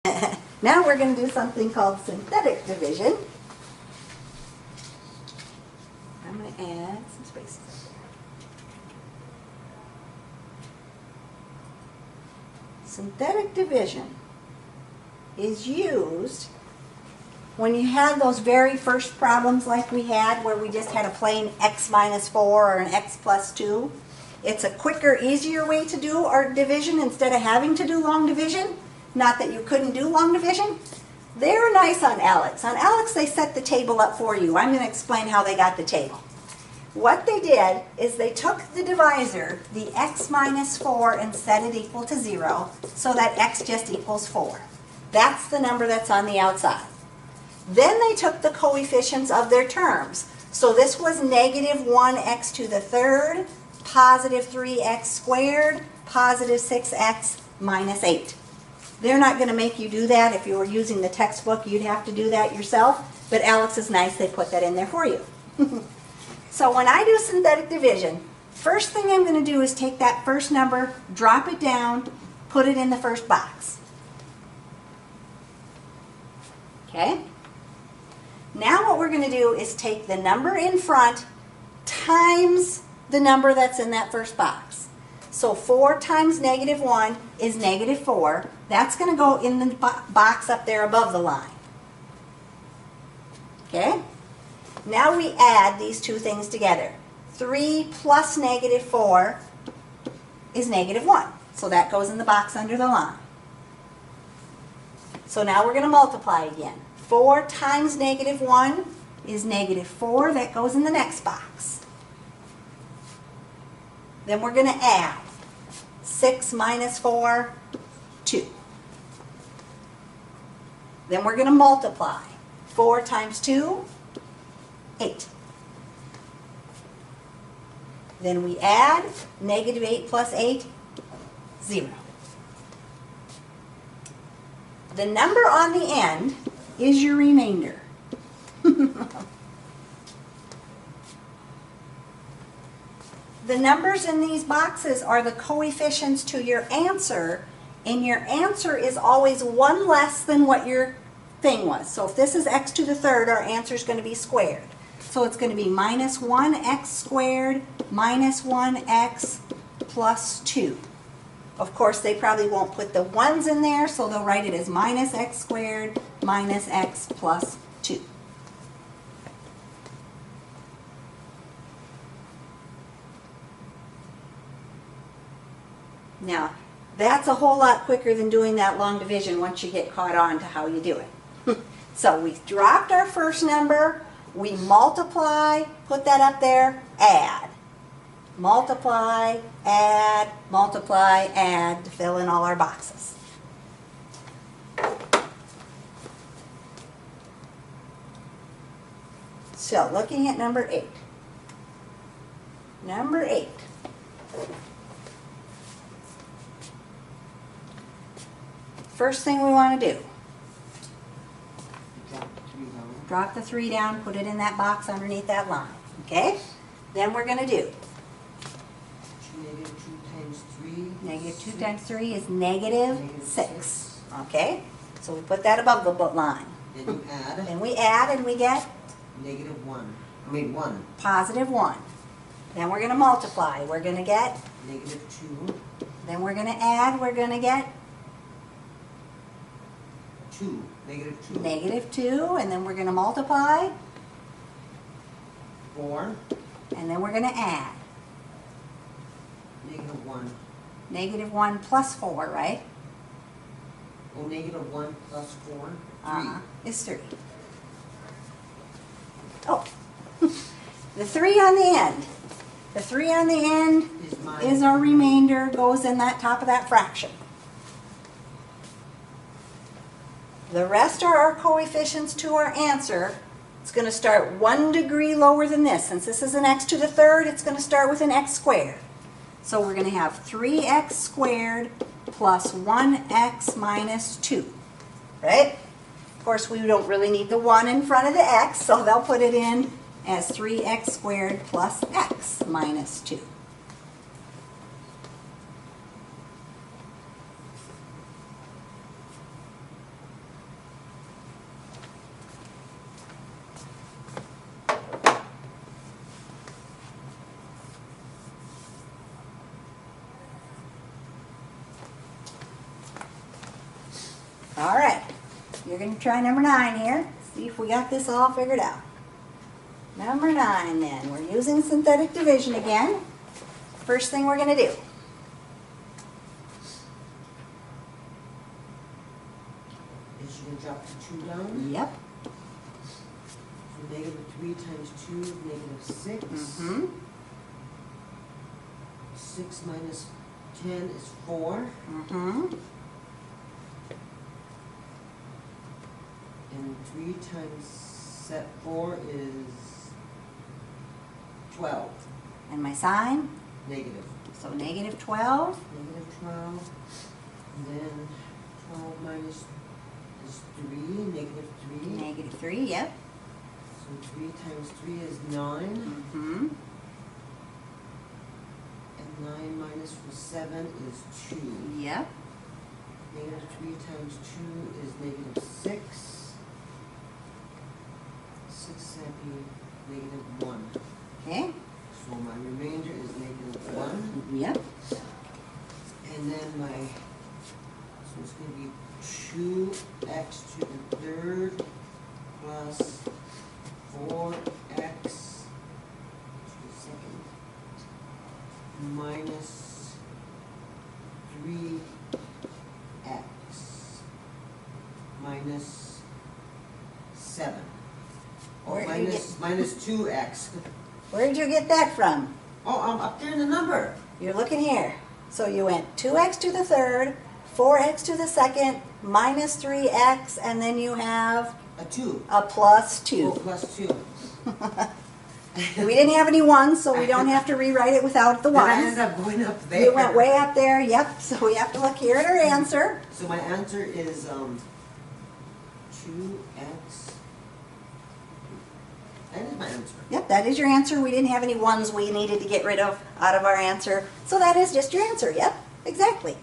Now we're going to do something called synthetic division. I'm going to add some spaces up there. Synthetic division is used when you have those very first problems like we had where we just had a plain x minus 4 or an x plus 2. It's a quicker, easier way to do our division instead of having to do long division. Not that you couldn't do long division. They're nice on Alex. On Alex, they set the table up for you. I'm going to explain how they got the table. What they did is they took the divisor, the x minus 4, and set it equal to 0, so that x just equals 4. That's the number that's on the outside. Then they took the coefficients of their terms. So this was negative 1x to the third, positive 3x squared, positive 6x minus 8. They're not going to make you do that. If you were using the textbook, you'd have to do that yourself. But Alex is nice. They put that in there for you. So when I do synthetic division, first thing I'm going to do is take that first number, drop it down, put it in the first box. Okay? Now what we're going to do is take the number in front times the number that's in that first box. So 4 times negative 1 is negative 4. That's going to go in the box up there above the line. Okay? Now we add these two things together. 3 plus negative 4 is negative 1. So that goes in the box under the line. So now we're going to multiply again. 4 times negative 1 is negative 4. That goes in the next box. Then we're going to add 6 minus 4, 2. Then we're going to multiply. 4 times 2, 8. Then we add negative 8 plus 8, 0. The number on the end is your remainder. The numbers in these boxes are the coefficients to your answer, and your answer is always one less than what your thing was. So if this is x to the third, our answer is going to be squared. So it's going to be minus 1x squared minus 1x plus 2. Of course, they probably won't put the 1's in there, so they'll write it as minus x squared minus x plus 2. Now, that's a whole lot quicker than doing that long division once you get caught on to how you do it. So we dropped our first number, we multiply, put that up there, add. Multiply, add to fill in all our boxes. So looking at number 8. Number 8. First thing we want to do, drop the 3 down, put it in that box underneath that line. Okay? Then we're going to do negative 2 times 3. Negative 2 times 3 is negative 6. Okay? So we put that above the line. Then you add. Then we add and we get Negative 1. I mean 1. Positive 1. Then we're going to multiply. We're going to get Negative 2. Then we're going to add. We're going to get 2. Negative 2. Negative 2. And then we're going to multiply. 4. And then we're going to add. Negative 1. Negative 1 plus 4, right? Oh, negative 1 plus 4. 3. Is 3. Oh. The 3 on the end. The 3 on the end is our remainder, goes in that top of that fraction. The rest are our coefficients to our answer. It's going to start 1 degree lower than this. Since this is an x to the third, it's going to start with an x squared. So we're going to have 3x squared plus 1x minus 2. Right? Of course, we don't really need the 1 in front of the x, so they'll put it in as 3x squared plus x minus 2. All right, you're going to try number 9 here. See if we got this all figured out. Number 9 then, we're using synthetic division again. First thing we're going to do. Is you gonna drop the 2 down? Yep. So negative 3 times 2 is negative 6. Mm-hmm. 6 minus 10 is 4. Mm-hmm. And 3 times 4 is 12. And my sign? Negative. So negative 12. Negative 12. And then 12 minus is 3. Negative 3. Negative 3, yep. So 3 times 3 is 9. Mm-hmm. And 9 minus 7 is 2. Yep. Negative 3 times 2 is negative 6. 6 would be negative 1. Okay. So my remainder is negative 1. Yep. And then my, so it's going to be 2x to the third plus 4x to the second minus 3x minus 7. Where Or did you minus 2x. Where did you get that from? Oh, I'm up there in the number. You're looking here. So you went 2x to the third, 4x to the second, minus 3x, and then you have A 2. a plus Oh, 2. plus 2. We didn't have any ones, so we don't have to rewrite it without the Then I ones. ended up going up there. You went way up there, yep. So we have to look here at our answer. So my answer is 2x. That is my answer. Yep, that is your answer. We didn't have any ones we needed to get rid of out of our answer. So that is just your answer, yep, exactly.